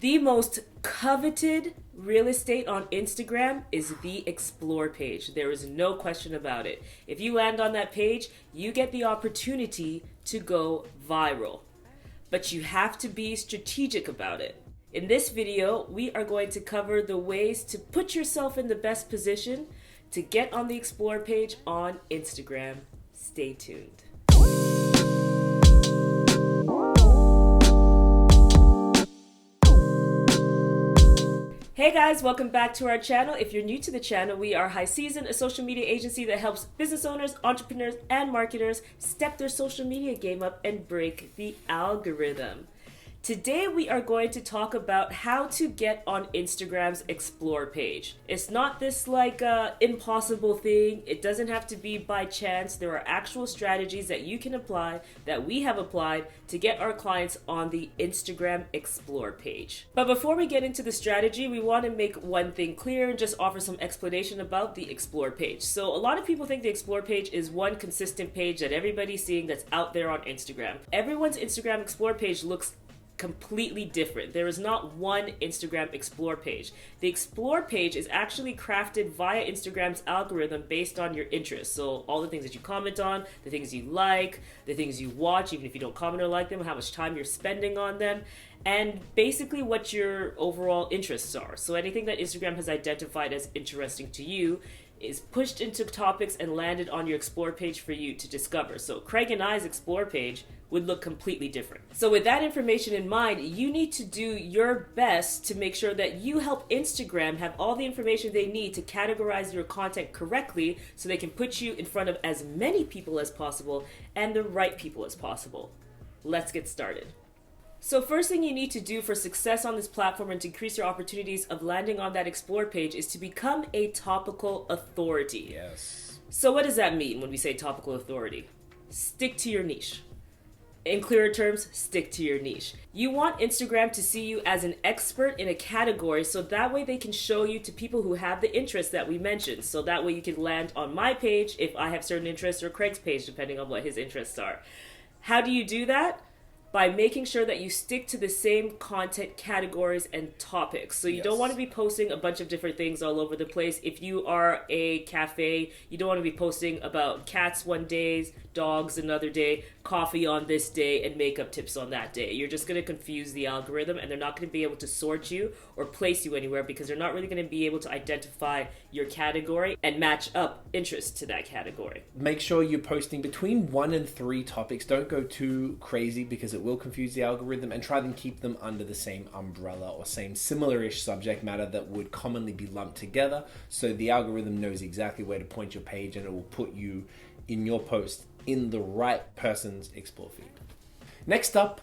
The most coveted real estate on Instagram is the Explore page. There is no question about it. If you land on that page, you get the opportunity to go viral. But you have to be strategic about it. In this video, we are going to cover the ways to put yourself in the best position to get on the Explore page on Instagram. Stay tuned. Hey guys, welcome back to our channel. If you're new to the channel, we are High Season, a social media agency that helps business owners, entrepreneurs, and marketers step their social media game up and break the algorithm. Today we are going to talk about how to get on Instagram's Explore page. It's not this impossible thing. It doesn't have to be by chance. There are actual strategies that you can apply, that we have applied to get our clients on the Instagram Explore page. But before we get into the strategy, we want to make one thing clear and just offer some explanation about the Explore page. So a lot of people think the Explore page is one consistent page that everybody's seeing that's out there on Instagram. Everyone's Instagram Explore page looks completely different. There is not one Instagram Explore page. The Explore page is actually crafted via Instagram's algorithm based on your interests. So all the things that you comment on, the things you like, the things you watch, even if you don't comment or like them, how much time you're spending on them, and basically what your overall interests are. So anything that Instagram has identified as interesting to you is pushed into topics and landed on your Explore page for you to discover. So Craig and I's Explore page would look completely different. So with that information in mind, you need to do your best to make sure that you help Instagram have all the information they need to categorize your content correctly so they can put you in front of as many people as possible and the right people as possible. Let's get started. So first thing you need to do for success on this platform and to increase your opportunities of landing on that Explore page is to become a topical authority. Yes. So what does that mean when we say topical authority? Stick to your niche. In clearer terms, stick to your niche. You want Instagram to see you as an expert in a category so that way they can show you to people who have the interests that we mentioned. So that way you can land on my page if I have certain interests or Craig's page depending on what his interests are. How do you do that? By making sure that you stick to the same content categories and topics. So you don't want to be posting a bunch of different things all over the place. If you are a cafe, you don't want to be posting about cats one day, dogs another day, coffee on this day, and makeup tips on that day. You're just going to confuse the algorithm and they're not going to be able to sort you or place you anywhere because they're not really going to be able to identify your category and match up interest to that category. Make sure you're posting between 1 and 3 topics. Don't go too crazy because it will confuse the algorithm, and try and keep them under the same umbrella or same similar-ish subject matter that would commonly be lumped together so the algorithm knows exactly where to point your page and it will put you in your post in the right person's Explore feed. Next up,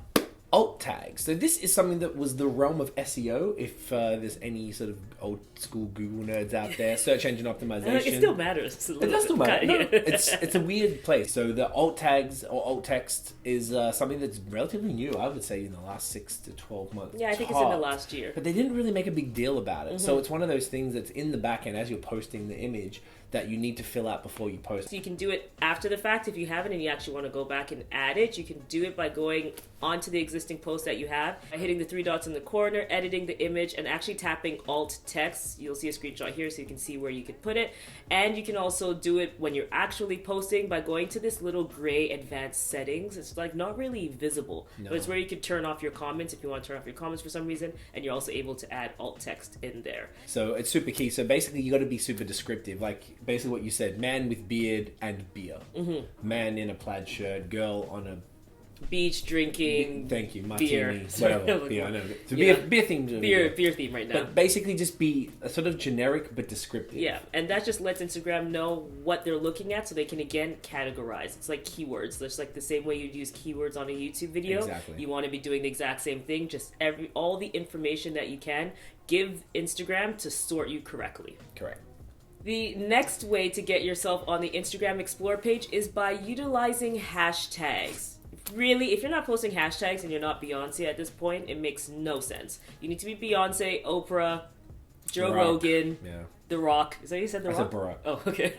alt tags. So this is something that was the realm of SEO. If there's any sort of old school Google nerds out there, search engine optimization. It still matters. It does still matter. No, it's a weird place. So the alt tags or alt text is something that's relatively new. I would say in the last 6 to 12 months. Yeah, I think it's in the last year. But they didn't really make a big deal about it. Mm-hmm. So it's one of those things that's in the back end as you're posting the image that you need to fill out before you post. So you can do it after the fact if you haven't and you actually want to go back and add it. You can do it by going onto the existing post that you have, by hitting the 3 dots in the corner, editing the image, and actually tapping alt text. You'll see a screenshot here so you can see where you could put it. And you can also do it when you're actually posting by going to this little gray advanced settings. It's like not really visible, but it's where you can turn off your comments if you want to turn off your comments for some reason, and you're also able to add alt text in there. So it's super key. So basically you got to be super descriptive, like basically what you said, man with beard and beer. Mm-hmm. Man in a plaid shirt, girl on a beach drinking. Thank you, martini, beer. whatever. Beer, I know. It's a beer theme. Beer theme right now. But basically, just be a sort of generic but descriptive. Yeah, and that just lets Instagram know what they're looking at, so they can again categorize. It's like keywords. It's like the same way you'd use keywords on a YouTube video. Exactly. You want to be doing the exact same thing. Just all the information that you can give Instagram to sort you correctly. Correct. The next way to get yourself on the Instagram Explore page is by utilizing hashtags. Really, if you're not posting hashtags and you're not Beyonce at this point, it makes no sense. You need to be Beyonce, Oprah, Joe Rogan, The Rock. Is that what you said, The I Rock? said Barack. Oh, okay.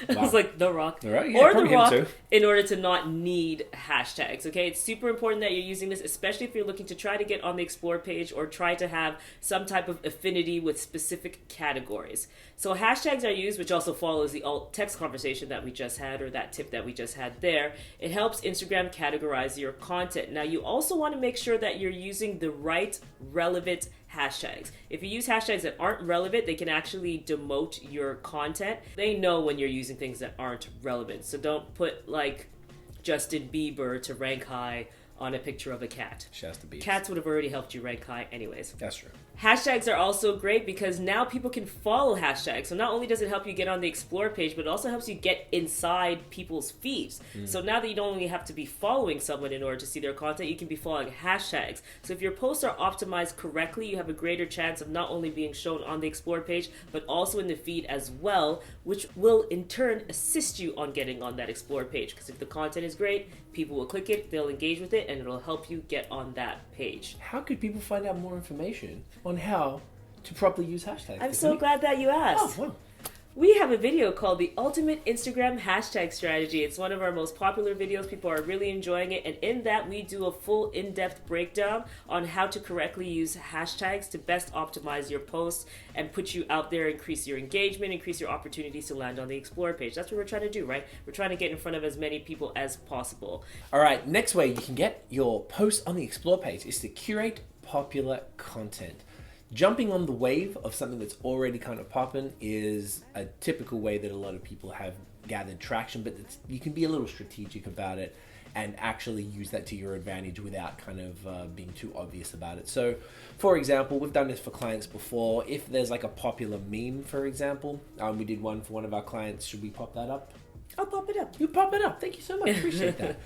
I Wow. was like, The Rock. All right, yeah, Or The probably him Rock too. in order to not need hashtags, okay? It's super important that you're using this, especially if you're looking to try to get on the Explore page or try to have some type of affinity with specific categories. So hashtags are used, which also follows the alt text conversation that we just had, or that tip that we just had there. It helps Instagram categorize your content. Now, you also want to make sure that you're using the right relevant hashtags. If you use hashtags that aren't relevant, they can actually demote your content. They know when you're using things that aren't relevant. So don't put like Justin Bieber to rank high on a picture of a cat. Shasta Beats. Cats would have already helped you rank high anyways. That's true. Hashtags are also great because now people can follow hashtags. So not only does it help you get on the Explore page, but it also helps you get inside people's feeds. So now that you don't only have to be following someone in order to see their content, you can be following hashtags. So if your posts are optimized correctly, you have a greater chance of not only being shown on the Explore page, but also in the feed as well, which will in turn assist you on getting on that Explore page. Because if the content is great, people will click it, they'll engage with it, and it'll help you get on that page. How could people find out more information on how to properly use hashtags? I'm so glad that you asked. Oh, wow. We have a video called The Ultimate Instagram Hashtag Strategy. It's one of our most popular videos. People are really enjoying it. And in that, we do a full in-depth breakdown on how to correctly use hashtags to best optimize your posts and put you out there, increase your engagement, increase your opportunities to land on the Explore page. That's what we're trying to do, right? We're trying to get in front of as many people as possible. All right, next way you can get your posts on the Explore page is to curate popular content. Jumping on the wave of something that's already kind of popping is a typical way that a lot of people have gathered traction, but you can be a little strategic about it and actually use that to your advantage without kind of being too obvious about it. So, for example, we've done this for clients before. If there's like a popular meme, for example, we did one for one of our clients. Should we pop that up? I'll pop it up. You pop it up. Thank you so much. Appreciate that.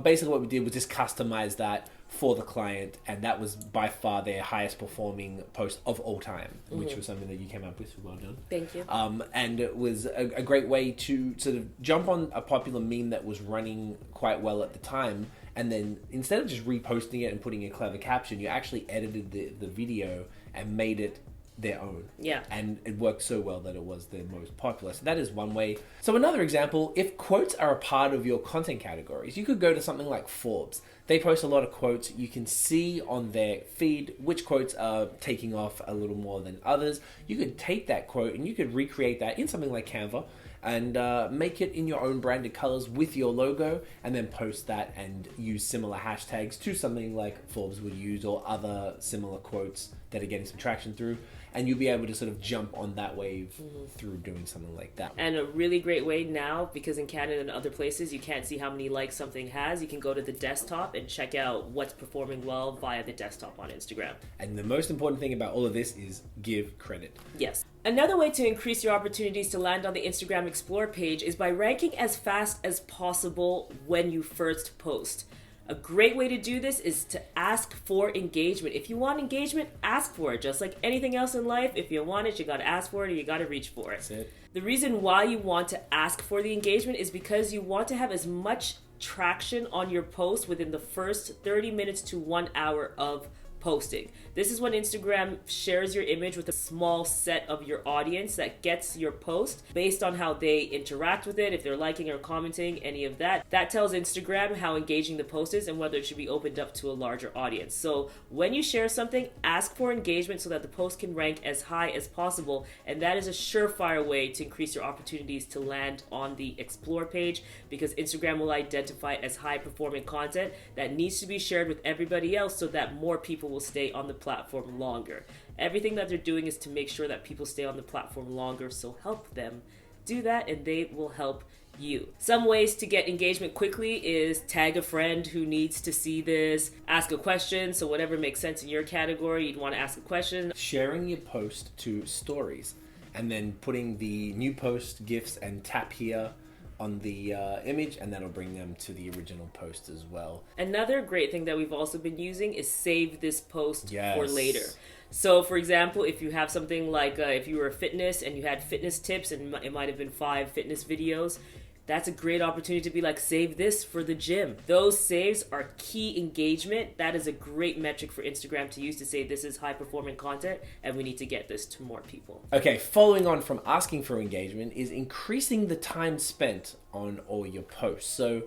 Basically, what we did was just customize that for the client, and that was by far their highest performing post of all time, which was something that you came up with. So well done. Thank you. And it was a great way to sort of jump on a popular meme that was running quite well at the time, and then instead of just reposting it and putting a clever caption, you actually edited the video and made it their own. Yeah. And it worked so well that it was the most popular. So that is one way. So another example, if quotes are a part of your content categories, you could go to something like Forbes. They post a lot of quotes. You can see on their feed which quotes are taking off a little more than others. You could take that quote and you could recreate that in something like Canva and make it in your own branded colors with your logo, and then post that and use similar hashtags to something like Forbes would use or other similar quotes that are getting some traction through. And you'll be able to sort of jump on that wave through doing something like that. And a really great way now, because in Canada and other places, you can't see how many likes something has. You can go to the desktop and check out what's performing well via the desktop on Instagram. And the most important thing about all of this is give credit. Yes. Another way to increase your opportunities to land on the Instagram Explore page is by ranking as fast as possible when you first post. A great way to do this is to ask for engagement. If you want engagement, ask for it. Just like anything else in life, if you want it, you gotta ask for it or you gotta reach for it. That's it. The reason why you want to ask for the engagement is because you want to have as much traction on your post within the first 30 minutes to 1 hour of posting. This is when Instagram shares your image with a small set of your audience that gets your post based on how they interact with it, if they're liking or commenting, any of that. That tells Instagram how engaging the post is and whether it should be opened up to a larger audience. So when you share something, ask for engagement so that the post can rank as high as possible, and that is a surefire way to increase your opportunities to land on the Explore page, because Instagram will identify as high performing content that needs to be shared with everybody else so that more people will stay on the platform longer. Everything that they're doing is to make sure that people stay on the platform longer, so help them do that and they will help you. Some ways to get engagement quickly is tag a friend who needs to see this, ask a question, so whatever makes sense in your category, you'd want to ask a question. Sharing your post to stories and then putting the new post, GIFs, and tap here on the image, and that'll bring them to the original post as well. Another great thing that we've also been using is save this post Yes. for later. So for example, if you have something like if you were fitness and you had fitness tips and it might have been 5 fitness videos, that's a great opportunity to be like, save this for the gym. Those saves are key engagement. That is a great metric for Instagram to use to say this is high performing content and we need to get this to more people. Okay, following on from asking for engagement is increasing the time spent on all your posts. So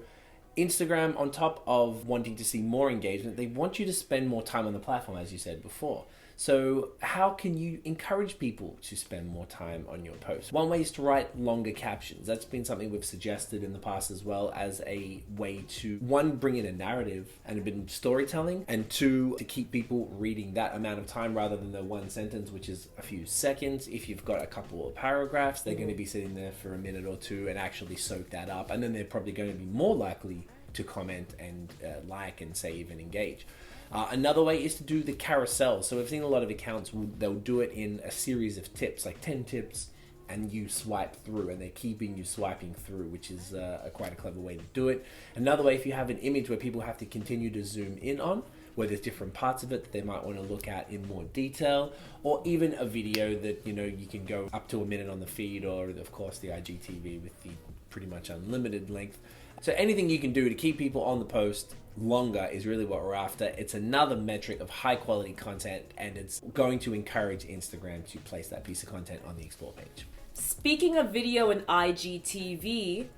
Instagram, on top of wanting to see more engagement, they want you to spend more time on the platform, as you said before. So how can you encourage people to spend more time on your posts? One way is to write longer captions. That's been something we've suggested in the past as well as a way to, one, bring in a narrative and a bit of storytelling, and two, to keep people reading that amount of time rather than the one sentence, which is a few seconds. If you've got a couple of paragraphs, they're going to be sitting there for a minute or two and actually soak that up. And then they're probably going to be more likely to comment and like and save and engage. Another way is to do the carousel. So we've seen a lot of accounts, they'll do it in a series of tips, like 10 tips, and you swipe through, and they're keeping you swiping through, which is quite a clever way to do it. Another way, if you have an image where people have to continue to zoom in on, where there's different parts of it that they might want to look at in more detail, or even a video that, you know, you can go up to a minute on the feed, or of course the IGTV with the pretty much unlimited length. So anything you can do to keep people on the post longer is really what we're after. It's another metric of high quality content, and it's going to encourage Instagram to place that piece of content on the Explore page. Speaking of video and IGTV,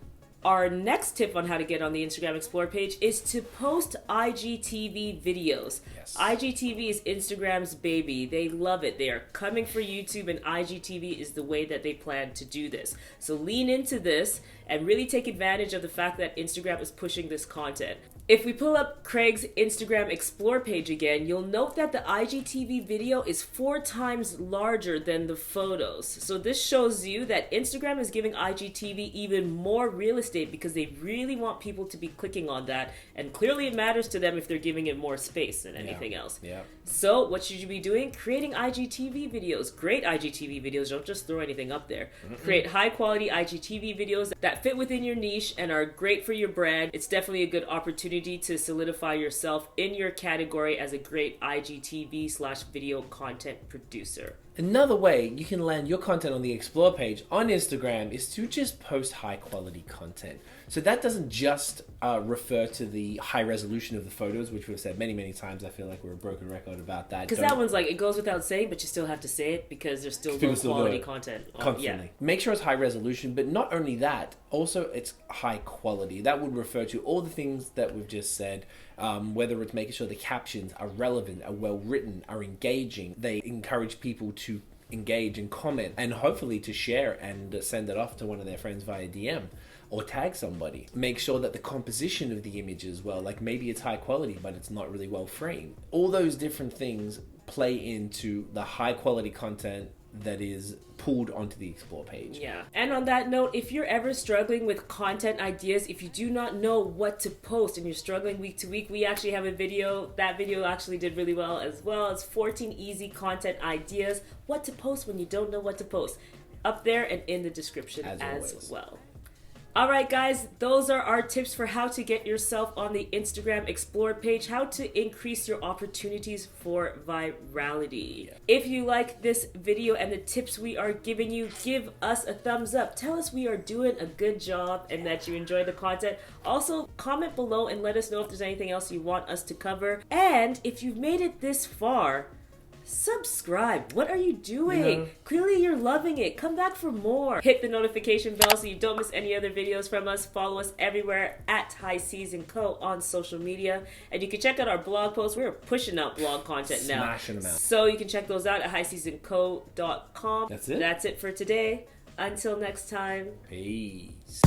our next tip on how to get on the Instagram Explore page is to post IGTV videos. Yes. IGTV is Instagram's baby. They love it. They are coming for YouTube, and IGTV is the way that they plan to do this. So lean into this and really take advantage of the fact that Instagram is pushing this content. If we pull up Craig's Instagram Explore page again, you'll note that the IGTV video is 4 times larger than the photos. So this shows you that Instagram is giving IGTV even more real estate because they really want people to be clicking on that. And clearly it matters to them if they're giving it more space than anything else. Yeah. So what should you be doing? Creating IGTV videos. Great IGTV videos. Don't just throw anything up there. Create high quality IGTV videos that fit within your niche and are great for your brand. It's definitely a good opportunity to solidify yourself in your category as a great IGTV/video content producer. Another way you can land your content on the Explore page on Instagram is to just post high quality content. So that doesn't just refer to the high resolution of the photos, which we've said many, many times. I feel like we're a broken record about that. Because that one's like, it goes without saying, but you still have to say it because there's still low quality content. Constantly. Make sure it's high resolution, but not only that, also it's high quality. That would refer to all the things that we've just said, whether it's making sure the captions are relevant, are well written, are engaging. They encourage people to engage and comment, and hopefully to share and send it off to one of their friends via DM or tag somebody. Make sure that the composition of the image as well, like maybe it's high quality but it's not really well framed. All those different things play into the high quality content that is pulled onto the Explore page. Yeah. And on that note, if you're ever struggling with content ideas, if you do not know what to post and you're struggling week to week, we actually have a video. That video actually did really well as well. It's 14 easy content ideas, what to post when you don't know what to post. Up there and in the description as well. All right, guys, those are our tips for how to get yourself on the Instagram Explore page, how to increase your opportunities for virality. Yeah. If you like this video and the tips we are giving you, give us a thumbs up. Tell us we are doing a good job and that you enjoy the content. Also, comment below and let us know if there's anything else you want us to cover. And if you've made it this far, subscribe. What are you doing? Clearly you're loving it. Come back for more. Hit the notification bell so you don't miss any other videos from us. Follow us everywhere at High Seas & Co. on social media. And you can check out our blog posts. We're pushing out blog content now. Smashing them out. So you can check those out at highseasandco.com. That's it. That's it for today. Until next time. Peace.